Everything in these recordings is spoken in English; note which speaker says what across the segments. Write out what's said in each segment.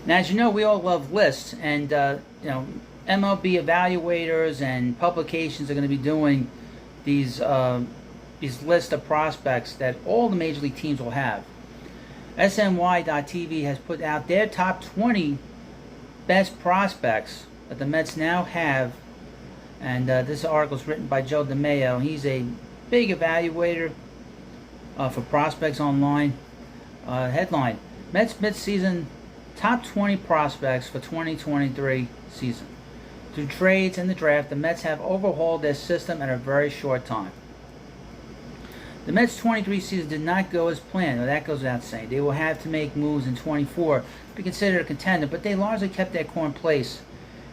Speaker 1: Now, as you know, we all love lists, and MLB evaluators and publications are going to be doing these lists of prospects that all the major league teams will have. SNY.TV has put out their top 20 best prospects that the Mets now have, and this article is written by Joe DeMaio. He's a big evaluator for prospects online. Headline: Mets midseason top 20 prospects for 2023 season. Through trades and the draft, the Mets have overhauled their system in a very short time. The Mets' 23 season did not go as planned. Well, that goes without saying. They will have to make moves in 24 to be considered a contender, but they largely kept their core in place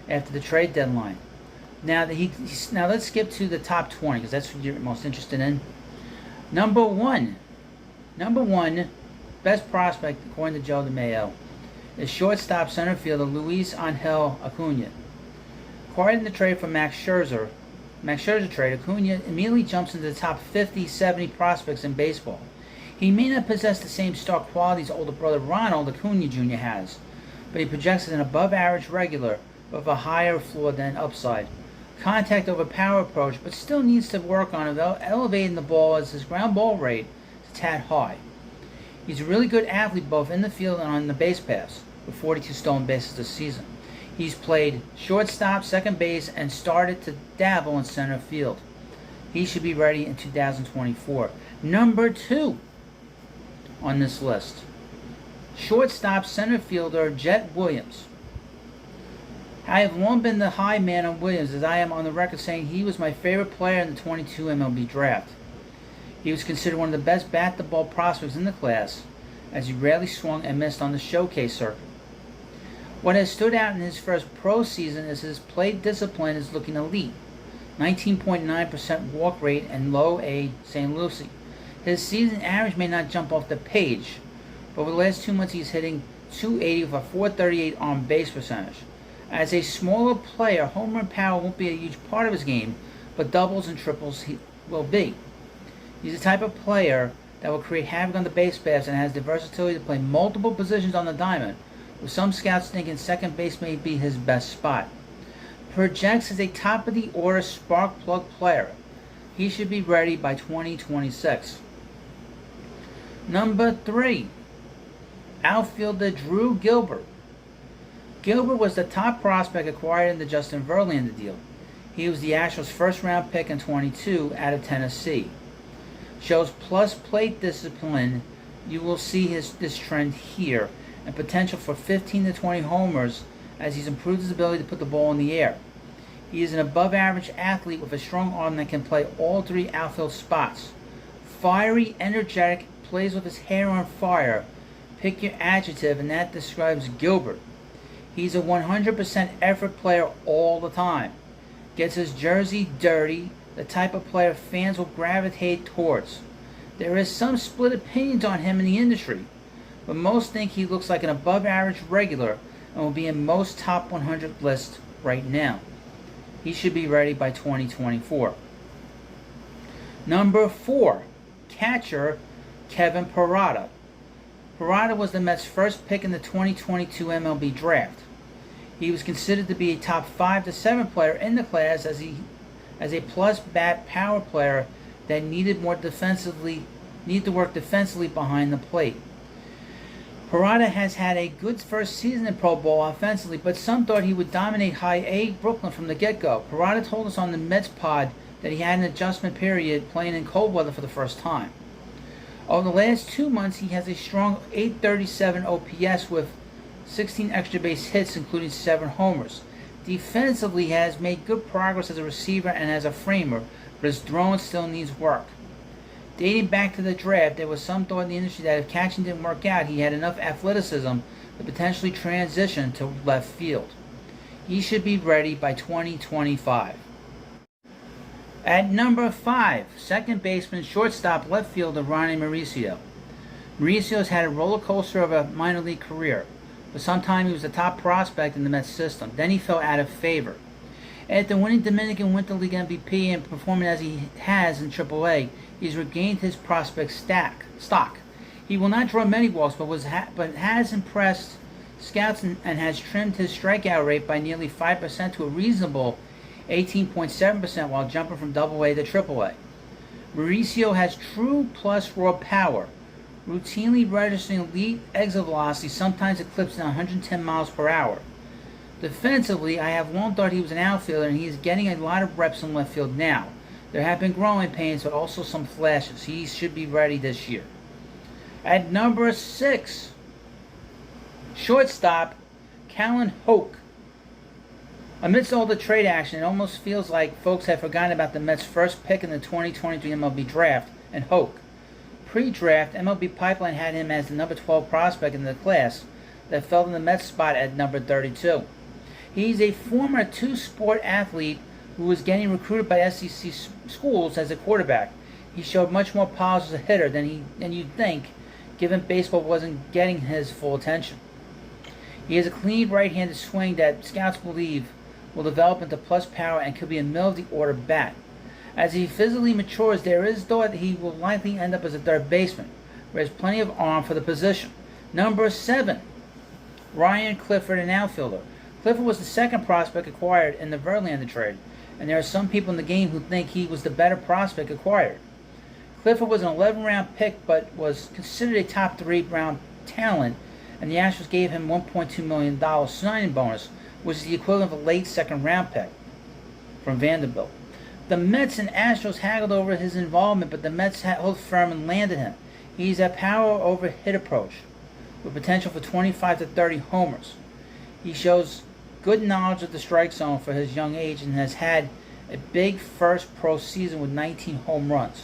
Speaker 1: after the trade deadline. Now, now let's skip to the top 20 because that's what you're most interested in. Number one, best prospect according to Joe DeMaio is shortstop center fielder LUISANGEL ACUNA. Acquired in the trade for Max Scherzer trade, Acuna immediately jumps into the top 50-70 prospects in baseball. He may not possess the same star qualities older brother Ronald Acuna Jr. has, but he projects as an above-average regular with a higher floor than upside. Contact over power approach, but still needs to work on elevating the ball as his ground ball rate is a tad high. He's a really good athlete both in the field and on the base paths, with 42 stolen bases this season. He's played shortstop, second base, and started to dabble in center field. He should be ready in 2024. Number 2 on this list, shortstop center fielder Jett Williams. I have long been the high man on Williams, as I am on the record saying he was my favorite player in the 22 MLB draft. He was considered one of the best bat-the-ball prospects in the class, as he rarely swung and missed on the showcase circuit. What has stood out in his first pro season is his plate discipline is looking elite. 19.9% walk rate and low A St. Lucie. His season average may not jump off the page, but over the last 2 months he's hitting .280 with a .438 on base percentage. As a smaller player, home run power won't be a huge part of his game, but doubles and triples he will be. He's the type of player that will create havoc on the base paths and has the versatility to play multiple positions on the diamond, with some scouts thinking second base may be his best spot. Projects as a top-of-the-order spark plug player. He should be ready by 2026. Number 3, outfielder Drew Gilbert. Gilbert was the top prospect acquired in the Justin Verlander deal. He was the Astros' first-round pick in 22 out of Tennessee. Shows plus plate discipline. You will see this trend here, and potential for 15 to 20 homers as he's improved his ability to put the ball in the air. He is an above-average athlete with a strong arm that can play all 3 outfield spots. Fiery, energetic, plays with his hair on fire. Pick your adjective, and that describes Gilbert. He's a 100% effort player all the time. Gets his jersey dirty, the type of player fans will gravitate towards. There is some split opinions on him in the industry, but most think he looks like an above-average regular and will be in most top 100 lists right now. He should be ready by 2024. Number 4, catcher Kevin PARADA. PARADA was the Mets' first pick in the 2022 MLB draft. He was considered to be a top 5 to 7 player in the class as a plus bat power player that needed to work defensively behind the plate. PARADA has had a good first season in pro ball offensively, but some thought he would dominate high A Brooklyn from the get-go. PARADA told us on the Mets pod that he had an adjustment period playing in cold weather for the first time. Over the last 2 months, he has a strong .837 OPS with 16 extra base hits, including 7 homers. Defensively, he has made good progress as a receiver and as a framer, but his throwing still needs work. Dating back to the draft, there was some thought in the industry that if catching didn't work out, he had enough athleticism to potentially transition to left field. He should be ready by 2025. At number 5, second baseman, shortstop, left fielder Ronny Mauricio. Mauricio has had a roller coaster of a minor league career. For some time, he was the top prospect in the Mets system. Then he fell out of favor. After winning Dominican Winter League MVP and performing as he has in AAA, he's regained his prospect stock. He will not draw many walks, but has impressed scouts and has trimmed his strikeout rate by nearly 5% to a reasonable 18.7% while jumping from AA to AAA. MAURICIO has true plus raw power, routinely registering elite exit velocity, sometimes eclipsing 110 miles per hour. Defensively, I have long thought he was an outfielder, and he is getting a lot of reps in left field now. There have been growing pains, but also some flashes. He should be ready this year. At number 6, shortstop, COLIN HOUCK. Amidst all the trade action, it almost feels like folks have forgotten about the Mets' first pick in the 2023 MLB draft, and HOUCK. Pre-draft, MLB Pipeline had him as the number 12 prospect in the class that fell in the Mets spot at number 32. He's a former two-sport athlete who was getting recruited by SEC schools as a quarterback. He showed much more polish as a hitter than you'd think, given baseball wasn't getting his full attention. He has a clean right-handed swing that scouts believe will develop into plus power and could be a middle-of-the-order bat. As he physically matures, there is thought that he will likely end up as a third baseman, where he has plenty of arm for the position. Number 7, Ryan Clifford, an outfielder. Clifford was the second prospect acquired in the Verlander trade, and there are some people in the game who think he was the better prospect acquired. Clifford was an 11th-round pick, but was considered a top 3-round talent, and the Astros gave him $1.2 million signing bonus, which is the equivalent of a late 2nd-round pick from Vanderbilt. The Mets and Astros haggled over his involvement, but the Mets held firm and landed him. He's a power over hit approach with potential for 25 to 30 homers. He shows good knowledge of the strike zone for his young age and has had a big first pro season with 19 home runs.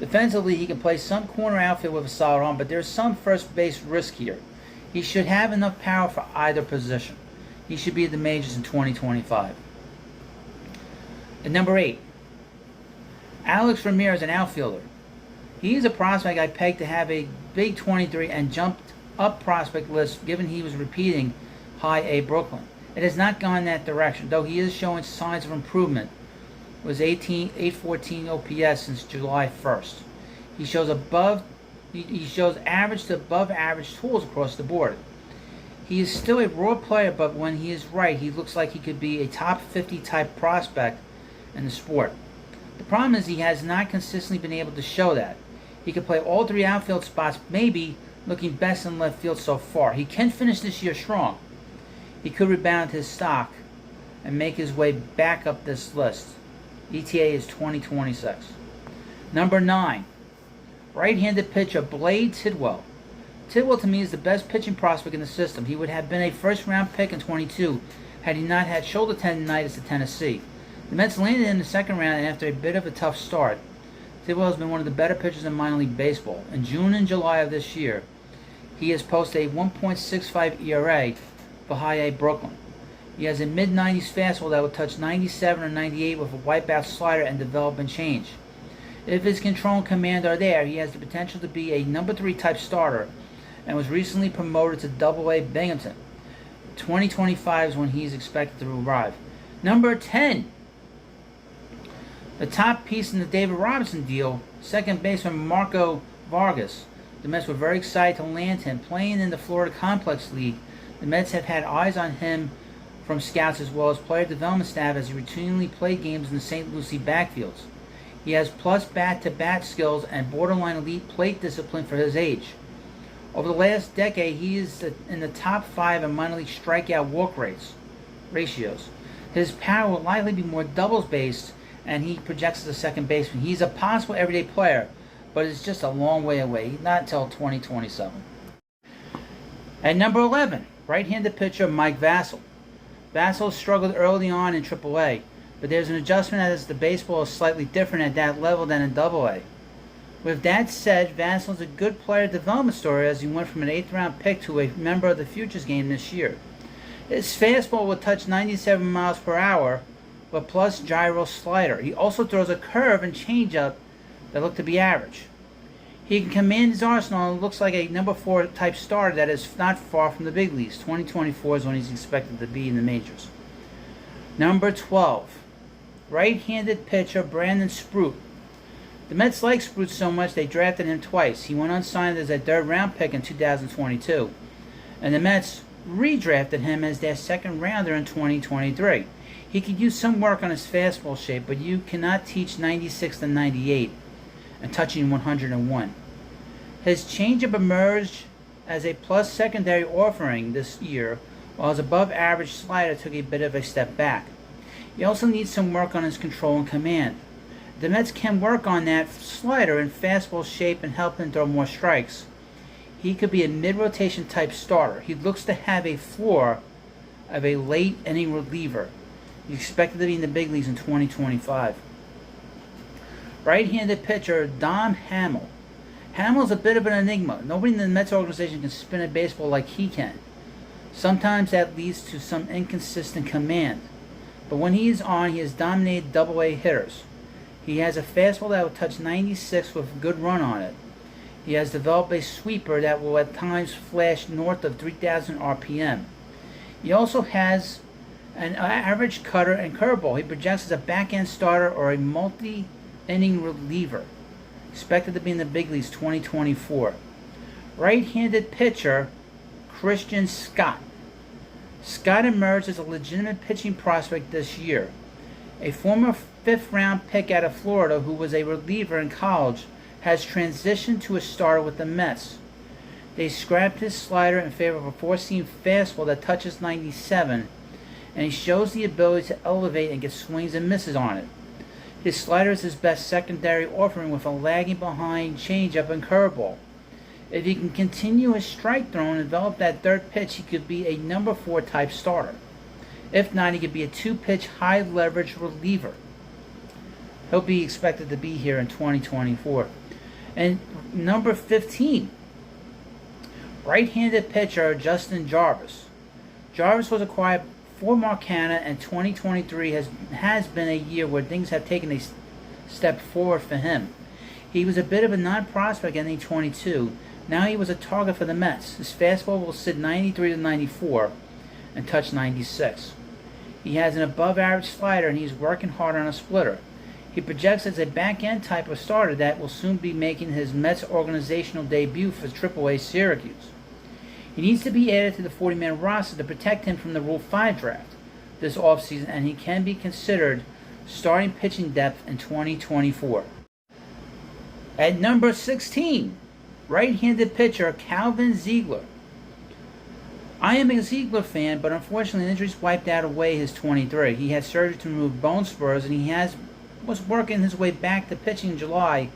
Speaker 1: Defensively, he can play some corner outfield with a solid arm, but there's some first base risk here. He should have enough power for either position. He should be at the majors in 2025. At number 8, Alex Ramirez, an outfielder. He's a prospect I pegged to have a big 23 and jumped up prospect list given he was repeating High A Brooklyn. It has not gone that direction, though he is showing signs of improvement. It was 814 OPS since July 1st. He shows average to above average tools across the board. He is still a raw player, but when he is right, he looks like he could be a top 50 type prospect in the sport. The problem is he has not consistently been able to show that. He could play all 3 outfield spots, maybe looking best in left field so far. He can finish this year strong. He could rebound his stock and make his way back up this list. ETA is 2026. Number 9, right-handed pitcher Blade Tidwell. Tidwell to me is the best pitching prospect in the system. He would have been a first-round pick in 22 had he not had shoulder tendonitis at Tennessee. The Mets landed him in the 2nd round, and after a bit of a tough start, Tidwell has been one of the better pitchers in minor league baseball. In June and July of this year, he has posted a 1.65 ERA for High A Brooklyn. He has a mid-90s fastball that will touch 97 or 98 with a wipeout slider and develop and change. If his control and command are there, he has the potential to be a number 3 type starter and was recently promoted to AA Binghamton. 2025 is when he's expected to arrive. Number 10, the top piece in the David Robinson deal, second baseman Marco Vargas. The Mets were very excited to land him. Playing in the Florida Complex League, the Mets have had eyes on him from scouts as well as player development staff as he routinely played games in the St. Lucie backfields. He has plus bat-to-bat skills and borderline elite plate discipline for his age. Over the last decade, he is in the top 5 in minor league strikeout walk ratios. His power will likely be more doubles-based, and he projects as a second baseman. He's a possible everyday player, but it's just a long way away, not until 2027. At number 11, right-handed pitcher Mike Vasil. Vasil struggled early on in AAA, but there's an adjustment as the baseball is slightly different at that level than in AA. With that said, Vasil is a good player development story as he went from an 8th-round pick to a member of the Futures game this year. His fastball will touch 97 miles per hour, but plus gyro slider. He also throws a curve and changeup that look to be average. He can command his arsenal and looks like a number 4 type starter that is not far from the big leagues. 2024 is when he's expected to be in the majors. Number 12, right-handed pitcher Brandon SPROAT. The Mets like SPROAT so much they drafted him twice. He went unsigned as a 3rd-round pick in 2022. and the Mets redrafted him as their second rounder in 2023. He could use some work on his fastball shape, but you cannot teach 96 to 98 and touching 101. His changeup emerged as a plus secondary offering this year, while his above average slider took a bit of a step back. He also needs some work on his control and command. The Mets can work on that slider and fastball shape and help him throw more strikes. He could be a mid-rotation type starter. He looks to have a floor of a late inning reliever. He's expected to be in the big leagues in 2025. Right-handed pitcher Dom Hamil. Hamil's a bit of an enigma. Nobody in the Mets organization can spin a baseball like he can. Sometimes that leads to some inconsistent command. But when he is on, he has dominated Double-A hitters. He has a fastball that will touch 96 with a good run on it. He has developed a sweeper that will at times flash north of 3,000 RPM. He also has an average cutter and curveball. He projects as a back-end starter or a multi-inning reliever. Expected to be in the big leagues 2024. Right-handed pitcher Christian Scott. Scott emerged as a legitimate pitching prospect this year. A former fifth-round pick out of Florida who was a reliever in college has transitioned to a starter with the Mets. They scrapped his slider in favor of a four-seam fastball that touches 97, and he shows the ability to elevate and get swings and misses on it. His slider is his best secondary offering with a lagging behind changeup and curveball. If he can continue his strike throw and develop that third pitch, he could be a number 4 type starter. If not, he could be a 2-pitch high leverage reliever. He'll be expected to be here in 2024. And number 15, right-handed pitcher Justin Jarvis. Jarvis was acquired for Marcana, and 2023 has been a year where things have taken a step forward for him. He was a bit of a non-prospect ending 22. Now he was a target for the Mets. His fastball will sit 93 to 94 and touch 96. He has an above-average slider, and he's working hard on a splitter. He projects as a back-end type of starter that will soon be making his Mets organizational debut for AAA Syracuse. He needs to be added to the 40-man roster to protect him from the Rule 5 draft this offseason, and he can be considered starting pitching depth in 2024. At number 16, right-handed pitcher Calvin Ziegler. I am a Ziegler fan, but unfortunately injuries wiped out away his 23. He had surgery to remove bone spurs, and he was working his way back to pitching in July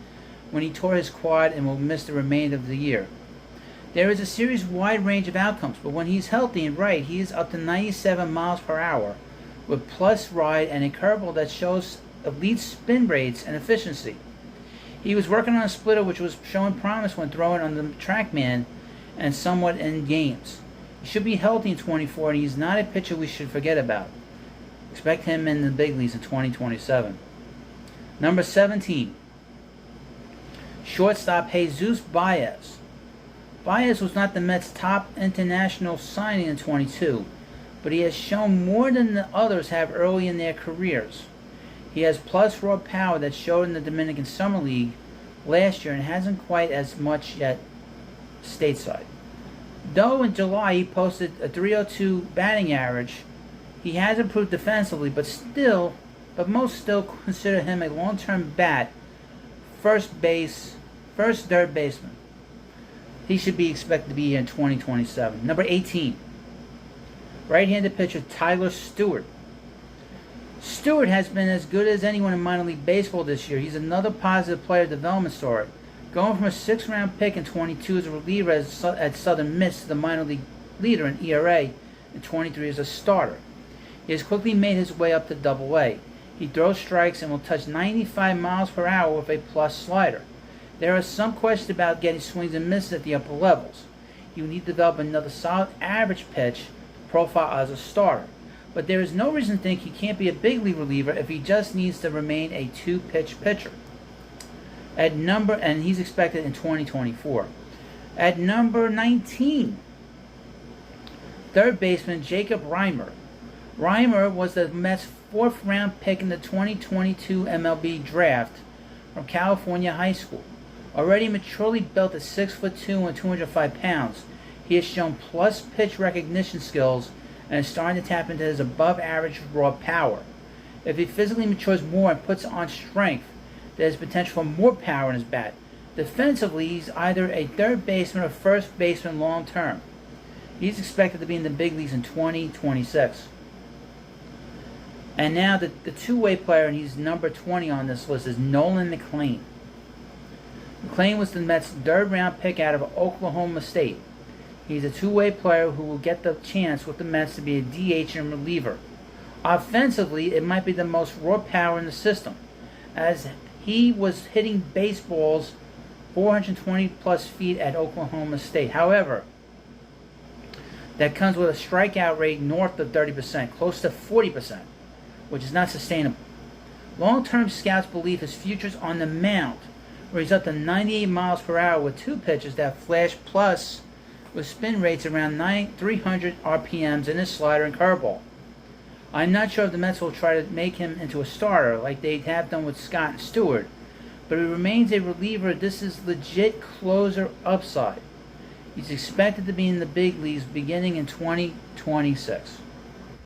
Speaker 1: when he tore his quad and will miss the remainder of the year. There is a series wide range of outcomes, but when he's healthy and right, he is up to 97 miles per hour with plus ride and a curveball that shows elite spin rates and efficiency. He was working on a splitter which was showing promise when throwing on the TrackMan and somewhat in games. He should be healthy in 24, and he's not a pitcher we should forget about. Expect him in the big leagues in 2027. Number 17, shortstop Jesus Baez. Baez was not the Mets' top international signing in 22, but he has shown more than the others have early in their careers. He has plus raw power that showed in the Dominican Summer League last year and hasn't quite as much yet stateside. Though in July he posted a .302 batting average, he has improved defensively, but most still consider him a long-term bat, first third baseman. He should be expected to be here in 2027. Number 18, right-handed pitcher Tyler Stewart. Stewart has been as good as anyone in minor league baseball this year. He's another positive player development story. Going from a 6th-round pick in 22 as a reliever at Southern Miss to the minor league leader in ERA in 23 as a starter. He has quickly made his way up to Double-A. He throws strikes and will touch 95 miles per hour with a plus slider. There are some questions about getting swings and misses at the upper levels. He will need to develop another solid average pitch profile as a starter. But there is no reason to think he can't be a big league reliever if he just needs to remain a 2-pitch pitcher. And he's expected in 2024. At number 19, third baseman Jacob REIMER. REIMER was the Mets' 4th-round pick in the 2022 MLB draft from California High School. Already maturely built at 6'2" and 205 pounds, He has shown plus pitch recognition skills and is starting to tap into his above average raw power. If he physically matures more and puts on strength, there is potential for more power in his bat. Defensively, he's either a third baseman or first baseman long term. He's expected to be in the big leagues in 2026. And now the two-way player, and he's number 20 on this list, is Nolan McLean. McLean was the Mets' third-round pick out of Oklahoma State. He's a two-way player who will get the chance with the Mets to be a DH and reliever. Offensively, it might be the most raw power in the system, as he was hitting baseballs 420 plus feet at Oklahoma State. However, that comes with a strikeout rate north of 30%, close to 40%, which is not sustainable. Long-term scouts believe his future's on the mound, where he's up to 98 miles per hour with two pitches that flash, plus with spin rates around 300 RPMs in his slider and curveball. I'm not sure if the Mets will try to make him into a starter like they have done with Scott and Stewart, but he remains a reliever. This is legit closer upside. He's expected to be in the big leagues beginning in 2026.